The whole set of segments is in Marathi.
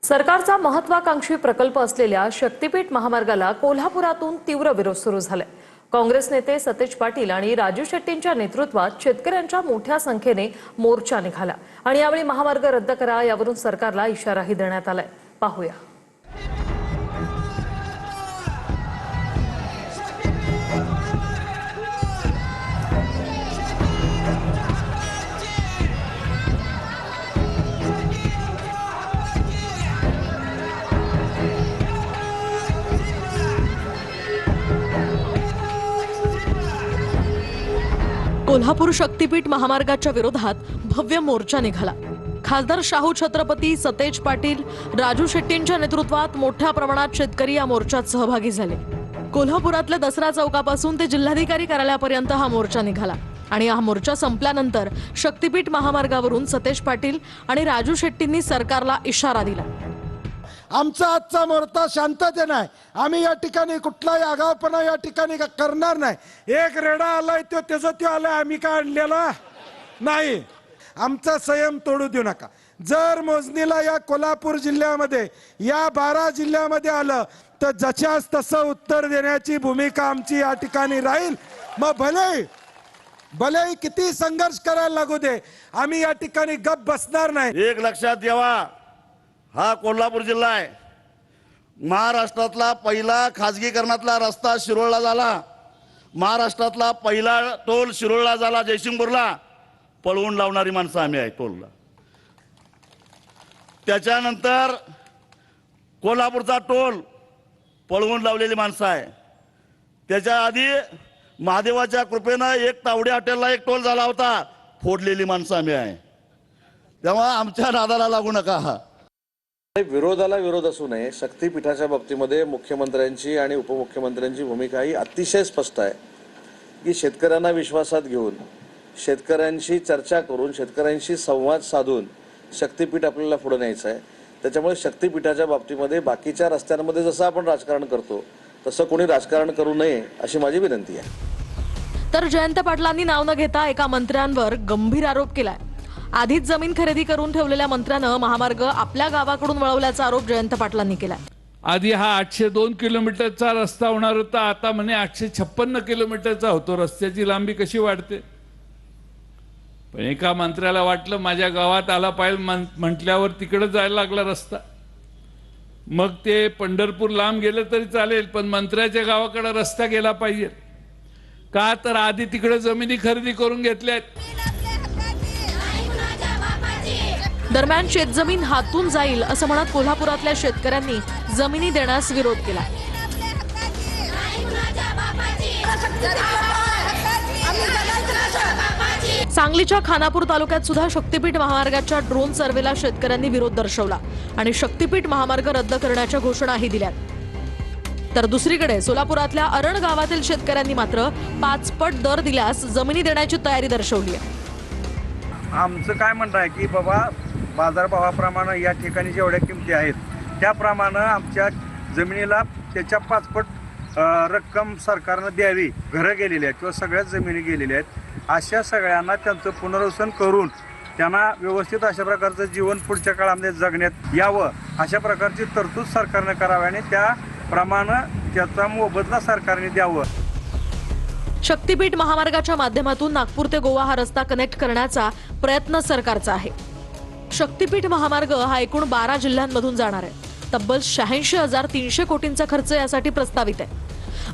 सरकारचा महत्त्वाकांक्षी प्रकल्प असलेल्या शक्तीपीठ महामार्गाला कोल्हापुरातून तीव्र विरोध सुरू झालाय। काँग्रेस नेते सतेज पाटील आणि राजू शेट्टींच्या नेतृत्वात शेतकऱ्यांच्या मोठ्या संख्येने मोर्चा निघाला आणि यावेळी महामार्ग रद्द करा यावरून सरकारला इशाराही देण्यात आलाय। पाहूया। कोल्हापूर शक्तीपीठ महामार्गाच्या विरोधात भव्य मोर्चा निघाला। खासदार शाहू छत्रपती, सतेज पाटील, राजू शेट्टींच्या नेतृत्वात मोठ्या प्रमाणात शेतकरी या मोर्चात सहभागी झाले। कोल्हापुरातल्या दसरा चौकापासून ते जिल्हाधिकारी कार्यालयापर्यंत हा मोर्चा निघाला आणि हा मोर्चा संपल्यानंतर शक्तीपीठ महामार्गावरून सतेज पाटील आणि राजू शेट्टींनी सरकारला इशारा दिला। आमचा आजचा मोर्चा शांततेने आहे। आम्ही या ठिकाणी कुठलाही आगाऊपणा या ठिकाणी करणार नाही। एक रेडा आलाय तो त्याचा तो आलाय, आम्ही काय आणलेला नाही। आमचा संयम तोडू देऊ नका। जर मोजणीला या कोल्हापूर जिल्ह्यामध्ये या 12 जिल्ह्यामध्ये आलं तर जशास तसं उत्तर देण्याची भूमिका आमची या ठिकाणी राहील। मग भले किती संघर्ष करायला लागू दे, आम्ही या ठिकाणी गप बसणार नाही। एक लक्षात ठेवा, हा कोल्हापूर जिल्हा आहे। महाराष्ट्रातला पहिला खाजगीकरणातला रस्ता शिरोळला झाला। महाराष्ट्रातला पहिला टोल शिरोळला झाला, जयसिंगपूरला। पळवून लावणारी माणसं आम्ही आहे टोलला। त्याच्यानंतर कोल्हापूरचा टोल पळवून लावलेली माणसं आहे। त्याच्या आधी महादेवाच्या कृपेनं एक तावडे हॉटेलला एक टोल झाला होता, फोडलेली माणसं आम्ही आहे। तेव्हा आमच्या नादाला लागू नका। विरोधाला विरोध असू नये। शक्तीपीठाच्या बाबतीमध्ये मुख्यमंत्र्यांची आणि उपमुख्यमंत्र्यांची भूमिका ही अतिशय स्पष्ट आहे की शेतकऱ्यांना विश्वासात घेऊन, शेतकऱ्यांशी चर्चा करून, शेतकऱ्यांशी संवाद साधून शक्तीपीठ आपल्याला पुढे न्यायचं आहे। त्याच्यामुळे शक्तीपीठाच्या बाबतीमध्ये बाकीच्या रस्त्यांमध्ये जसं आपण राजकारण करतो तसं कोणी राजकारण करू नये अशी माझी विनंती आहे। तर जयंत पाटलांनी नाव न घेता एका मंत्र्यांवर गंभीर आरोप केलाय। आधीच जमीन खरेदी करून ठेवलेल्या मंत्र्यानं महामार्ग आपल्या गावाकडून वळवल्याचा आरोप जयंत पाटलांनी केलाय। आधी हा 802 किलोमीटरचा रस्ता होणार होता, आता म्हणे 856 किलोमीटरचा होतो। रस्त्याची लांबी कशी वाढते? पण एका मंत्र्याला वाटलं माझ्या गावात आला पाहिजे म्हटल्यावर तिकडे जायला लागला रस्ता। मग ते पंढरपूर लांब गेलं तरी चालेल, पण मंत्र्याच्या गावाकडे रस्ता गेला पाहिजे का? तर आधी तिकडे जमिनी खरेदी करून घेतल्यात। दरम्यान शेतजमीन हातून जाईल असं म्हणत कोल्हापुरातल्या शेतकऱ्यांनी जमिनी देण्यास विरोध केला। सांगलीच्या खानापूर तालुक्यात सुद्धा शक्तीपीठ महामार्गाच्या ड्रोन सर्वेला शेतकऱ्यांनी विरोध दर्शवला आणि शक्तीपीठ महामार्ग रद्द करण्याच्या घोषणाही दिल्यात। तर दुसरीकडे सोलापुरातल्या अरण गावातील शेतकऱ्यांनी मात्र 5 पट दर दिल्यास जमिनी देण्याची तयारी दर्शवली आहे। आमचं काय म्हणणं आहे की बाबा, बाजारभावाप्रमाणे या ठिकाणी जेवढ्या किमती आहेत त्याप्रमाणे आमच्या जमिनीला त्याच्या 5 पट रक्कम सरकारनं द्यावी। घरं गेलेली आहेत किंवा सगळ्याच जमिनी गेलेल्या आहेत, अशा सगळ्यांना त्यांचं पुनर्वसन करून त्यांना व्यवस्थित अशा प्रकारचं जीवन पुढच्या काळामध्ये जगण्यात यावं अशा प्रकारची तरतूद सरकारनं करावी आणि त्याप्रमाणे त्याचा मोबदला सरकारने द्यावं। शक्तीपीठ महामार्गाच्या माध्यमातून नागपूर ते गोवा हा रस्ता कनेक्ट करण्याचा प्रयत्न सरकारचा आहे। शक्तीपीठ महामार्ग हा एकूण 12 जिल्ह्यांमधून जाणार आहे। तब्बल 86,300 कोटींचा खर्च यासाठी प्रस्तावित आहे।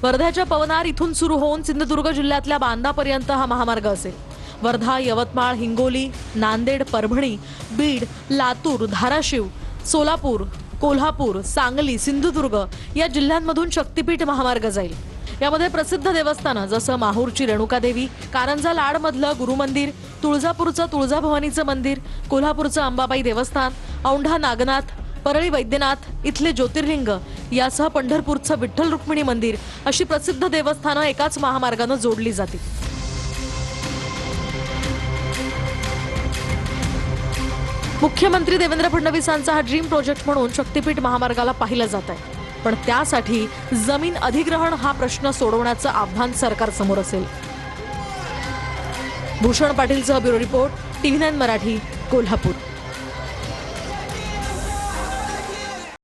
वर्ध्याच्या पवनार इथून सुरू होऊन सिंधुदुर्ग जिल्ह्यातल्या बांदापर्यंत हा महामार्ग असेल। वर्धा, यवतमाळ, हिंगोली, नांदेड, परभणी, बीड, लातूर, धाराशिव, सोलापूर, कोल्हापूर, सांगली, सिंधुदुर्ग या जिल्ह्यांमधून शक्तीपीठ महामार्ग जाईल। यामध्ये प्रसिद्ध देवस्थानं जसं माहूरची रेणुकादेवी, कारंजा लाडमधलं गुरुमंदिर, तुळजापूरचं तुळजाभवानीचं मंदिर, कोल्हापूरचं अंबाबाई देवस्थान, औंढा नागनाथ, परळी वैद्यनाथ इथले ज्योतिर्लिंग यासह पंढरपूरचं विठ्ठल रुक्मिणी मंदिर अशी प्रसिद्ध देवस्थानं एकाच महामार्गानं जोडली जातील। मुख्यमंत्री देवेंद्र फडणवीसांचा हा ड्रीम प्रोजेक्ट म्हणून शक्तीपीठ महामार्गाला पाहिलं जात आहे। पण त्यासाठी जमीन अधिग्रहण हा प्रश्न सोडवण्याचं आव्हान सरकारसमोर असेल। भूषण पाटीलसह bureau report, TV9 Marathi, Kolhapur.